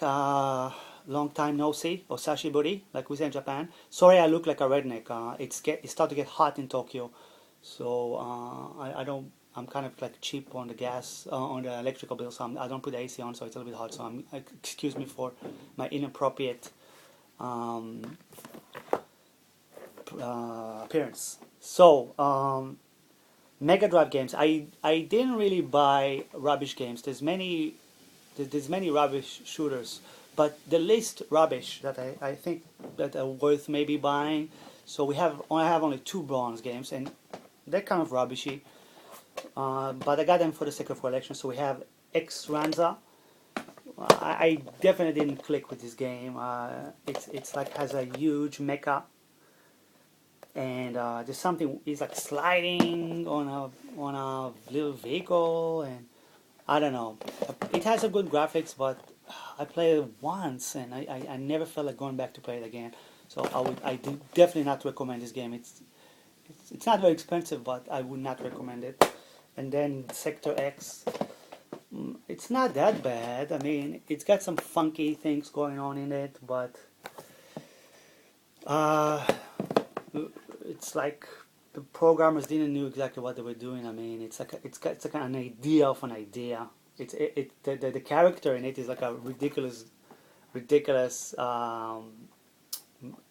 back. Long time no see, or sashiburi, like we say in Japan. Sorry, I look like a redneck. It's starting to get hot in Tokyo, so I don't. I'm kind of like cheap on the gas, on the electrical bill, so I don't put the AC on, so it's a little bit hot. So excuse me for my inappropriate um, appearance. So Mega Drive games. I didn't really buy rubbish games. There's many rubbish shooters, but the least rubbish that I think that are worth maybe buying. So I have only two bronze games, and they're kind of rubbishy. But I got them for the sake of collection. So we have X Ranza. I definitely didn't click with this game. It's like has a huge mecha, and there's something. It's like sliding on a little vehicle, and I don't know. It has a good graphics, but I played it once, and I never felt like going back to play it again. So I do definitely not recommend this game. It's not very expensive, but I would not recommend it. And then Sector X, it's not that bad. I mean, it's got some funky things going on in it, but uh, it's like the programmers didn't know exactly what they were doing. I mean, it's like an idea of an idea. The character in it is like a ridiculous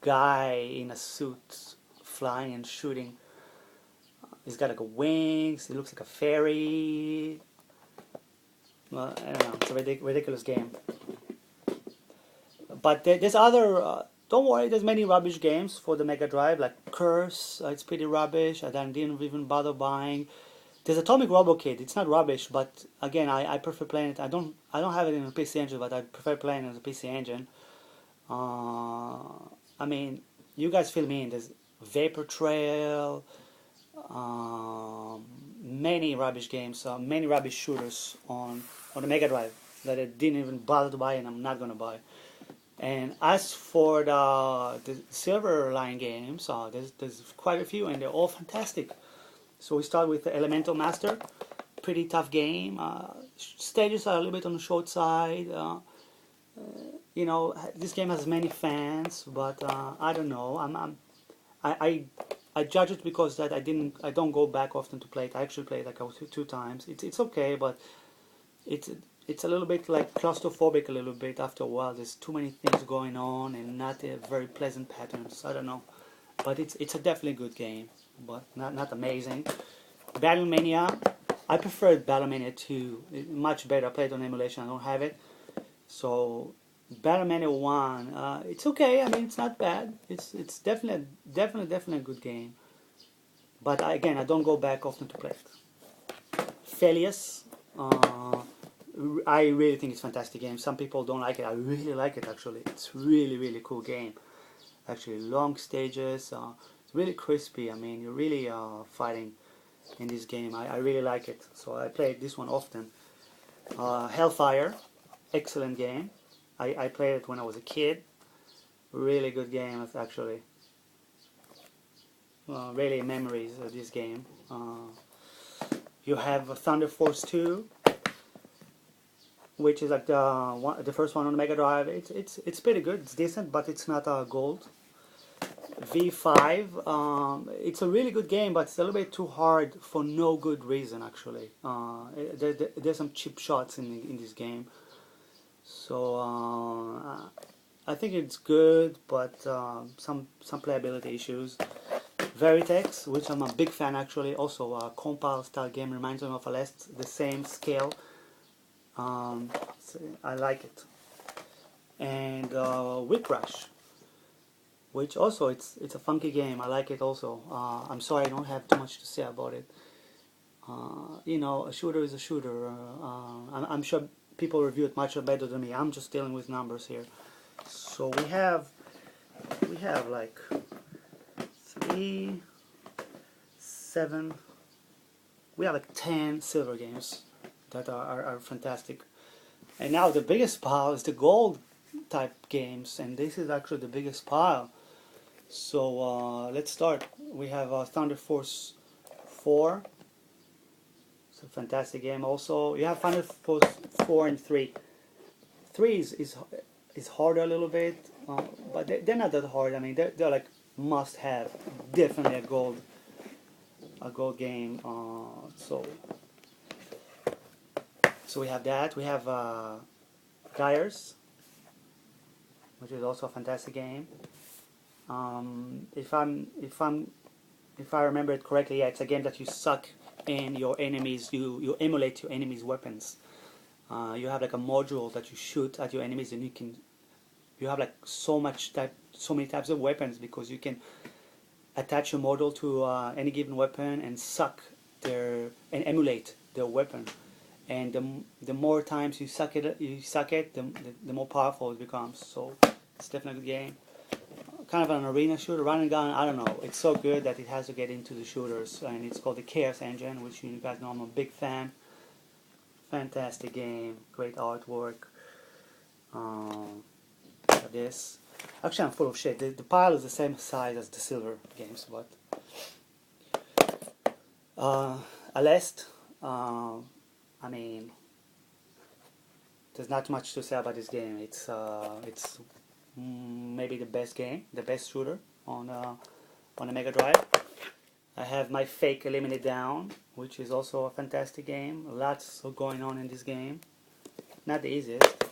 guy in a suit flying and shooting. He's got like a wings. He looks like a fairy. Well, I don't know. It's a ridiculous game. But there's other. Don't worry. There's many rubbish games for the Mega Drive, like Curse. It's pretty rubbish. I didn't even bother buying. There's Atomic Robo Kid. It's not rubbish, but again, I prefer playing it. I don't have it in a PC Engine, but I prefer playing it on the PC Engine. I mean, you guys fill me in. There's Vapor Trail. Many rubbish games, many rubbish shooters on the Mega Drive that I didn't even bother to buy, and I'm not gonna buy. And as for the Silver Line games, there's quite a few, and they're all fantastic. So we start with the Elemental Master, pretty tough game. Stages are a little bit on the short side. You know, this game has many fans, but I don't know. I judge it because that I don't go back often to play it. I actually played like two times. It's okay, but it's a little bit like claustrophobic a little bit after a while. There's too many things going on and not a very pleasant patterns. I don't know, but it's a definitely good game, but not amazing. Battlemania, I prefer Battlemania 2. Much better. I played on emulation. I don't have it, so Battlemania 1, it's okay. I mean, it's not bad. It's definitely a good game. But again, I don't go back often to play it. Felius, I really think it's a fantastic game. Some people don't like it. I really like it actually. It's really cool game. Actually, long stages. It's really crispy. I mean, you're really fighting in this game. I really like it. So I played this one often. Hellfire, excellent game. I played it when I was a kid. Really good game, actually. Really memories of this game. You have Thunder Force 2, which is like the first one on the Mega Drive. It's pretty good. It's decent, but it's not gold. V5. It's a really good game, but it's a little bit too hard for no good reason. Actually, there's some cheap shots in this game. So I think it's good, but some playability issues. Veritex, which I'm a big fan actually, also a compile style game, reminds me of the same scale. So I like it. And Whip Rush, which also it's a funky game. I like it also. I'm sorry I don't have too much to say about it. You know, a shooter is a shooter. I'm sure people review it much better than me. I'm just dealing with numbers here. So we have like 3, 7. We have like 10 silver games that are fantastic. And now the biggest pile is the gold type games, and this is actually the biggest pile. So let's start. We have Thunder Force 4. It's a fantastic game also. You have Thunder Force 4 and 3. 3 is harder a little bit, but they're not that hard. I mean, they're like must have. Definitely a gold game. So we have that. We have Gyres, which is also a fantastic game. If I remember it correctly, yeah, it's a game that you suck in your enemies. You emulate your enemies' weapons. You have like a module that you shoot at your enemies, and you have like so many types of weapons, because you can attach your model to any given weapon and and emulate their weapon. And the more times you suck it, the more powerful it becomes. So it's definitely a good game. Kind of an arena shooter, run and gun. I don't know. It's so good that it has to get into the shooters, and it's called the Chaos Engine, which you guys know I'm a big fan. Fantastic game, great artwork. This. Actually, I'm full of shit. The pile is the same size as the silver games, but Aleste. I mean, there's not much to say about this game. It's maybe the best game, the best shooter on the Megadrive. I have my fake Eliminate Down, which is also a fantastic game. Lots going on in this game. Not the easiest.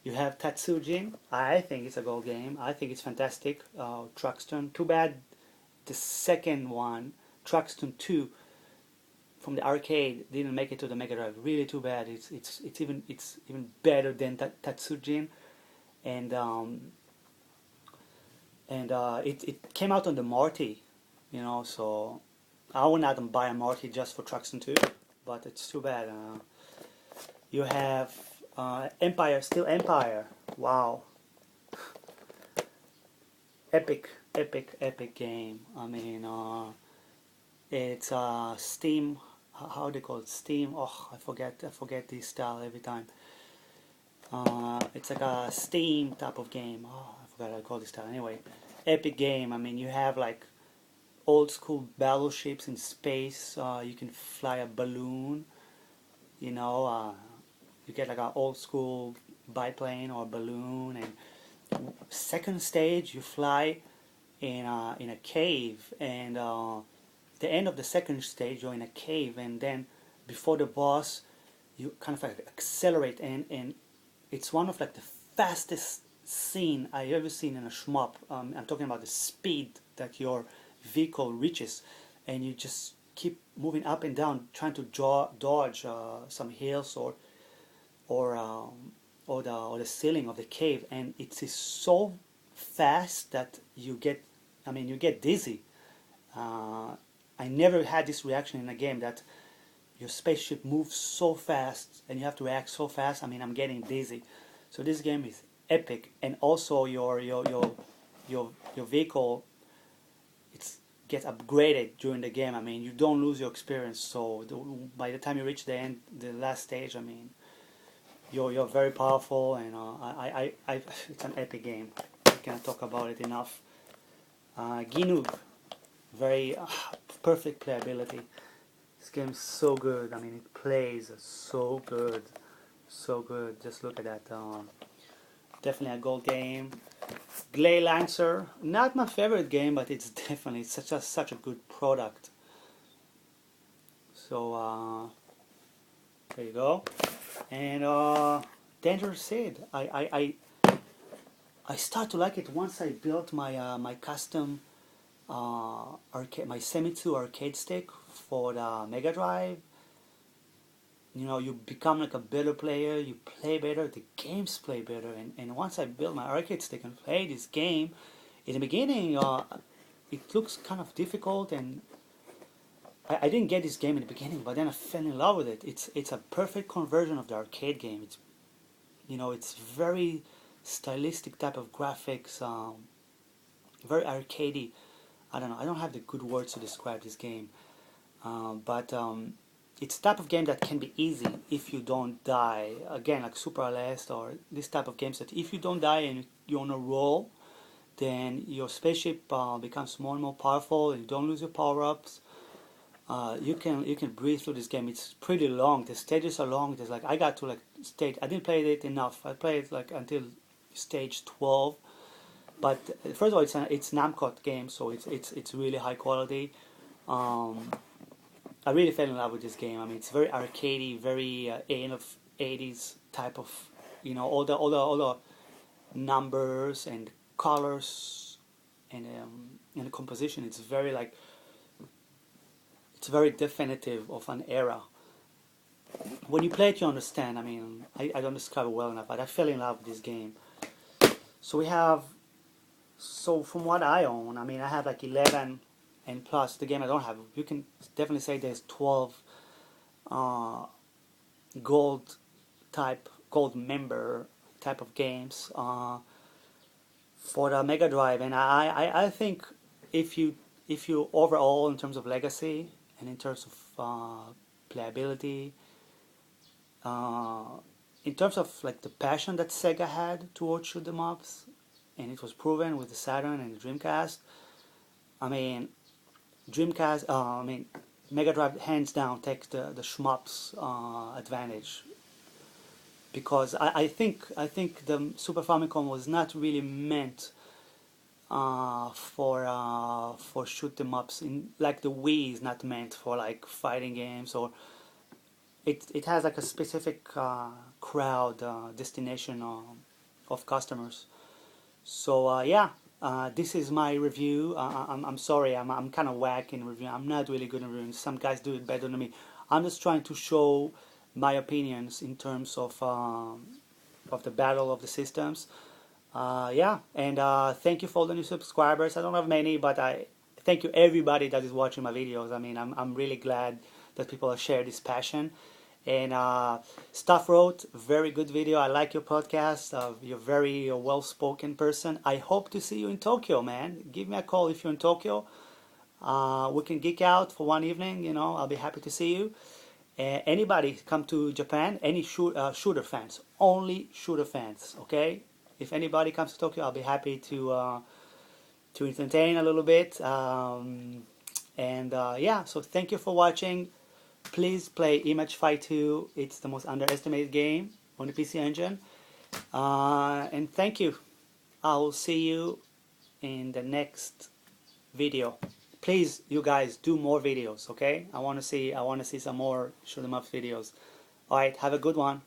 You have Tatsujin. I think it's a gold game. I think it's fantastic. Truxton. Too bad the second one, Truxton 2, from the arcade, didn't make it to the Megadrive. Really too bad. It's even better than Tatsujin, and it came out on the Marty, so I would not buy a Marty just for Truxton 2, but it's too bad. You have Empire, Still Empire. Wow. Epic game. I mean, it's Steam. How do they call it? Steam. Oh, I forget the style every time. It's like a Steam type of game. Oh, I forgot how to call this style. Anyway, epic game. I mean, you have like old school battleships in space. You can fly a balloon. You get like an old school biplane or balloon, and second stage you fly in a cave, and the end of the second stage you're in a cave, and then before the boss you kind of like accelerate, and it's one of like the fastest scene I ever seen in a shmup. I'm talking about the speed that your vehicle reaches, and you just keep moving up and down trying to dodge some hills or the ceiling of the cave, and it is so fast that you get dizzy. I never had this reaction in a game, that your spaceship moves so fast and you have to react so fast. I mean, I'm getting dizzy. So this game is epic, and also your vehicle gets upgraded during the game. I mean, you don't lose your experience. So by the time you reach the end, the last stage, I mean, you're very powerful, and it's an epic game. I can't talk about it enough. Ginug, very perfect playability. This game is so good. I mean, it plays so good, so good. Just look at that. Definitely a gold game. Glay Lancer, not my favorite game, but it's definitely such a good product. So there you go. And Dangerous Sid, I start to like it once I built my custom arcade, my Semitsu arcade stick for the Mega Drive. You become like a better player, you play better, the games play better, and once I built my arcade stick and played this game, in the beginning it looks kind of difficult, and I didn't get this game in the beginning, but then I fell in love with it. It's a perfect conversion of the arcade game. It's very stylistic type of graphics, very arcadey. I don't know. I don't have the good words to describe this game, but it's the type of game that can be easy if you don't die. Again, like Super Aleste or this type of games, that if you don't die and you're on a roll, then your spaceship becomes more and more powerful, and you don't lose your power-ups. You can breathe through this game. It's pretty long. The stages are long. There's like I got to like stage. I didn't play it enough. I played like until stage 12. But first of all, it's Namco game, so it's really high quality. Um, I really fell in love with this game. I mean, it's very arcadey, very end of 80s type of, all the numbers and colors and the composition. It's very definitive of an era. When you play it, you understand. I mean, I don't describe it well enough, but I fell in love with this game. So we have, so from what I own, I mean, I have like 11 and plus the game I don't have. You can definitely say there's 12 uh, gold gold member type of games for the Mega Drive, and I think if you overall in terms of legacy and in terms of playability, uh, in terms of like the passion that Sega had towards shoot 'em ups, and it was proven with the Saturn and the Dreamcast. I mean, I mean, Mega Drive hands down takes the shmups advantage because I think the Super Famicom was not really meant for shoot 'em ups. In like the Wii is not meant for like fighting games, or it has like a specific crowd destination of customers. So yeah, this is my review. I'm sorry, I'm kind of whack in reviewing. I'm not really good in reviewing. Some guys do it better than me. I'm just trying to show my opinions in terms of the battle of the systems. Yeah, and thank you for all the new subscribers. I don't have many, but I thank you everybody that is watching my videos. I mean, I'm really glad that people have shared this passion. And Stuff wrote, very good video. I like your podcast. You're very well-spoken person. I hope to see you in Tokyo, man. Give me a call if you're in Tokyo. We can geek out for one evening. I'll be happy to see you. Anybody come to Japan? Any shooter fans? Only shooter fans. Okay. If anybody comes to Tokyo, I'll be happy to entertain a little bit. And yeah. So thank you for watching. Please play Image Fight 2. It's the most underestimated game on the PC Engine. And thank you. I will see you in the next video. Please, you guys, do more videos, okay? I want to see some more shoot 'em up videos. All right, have a good one.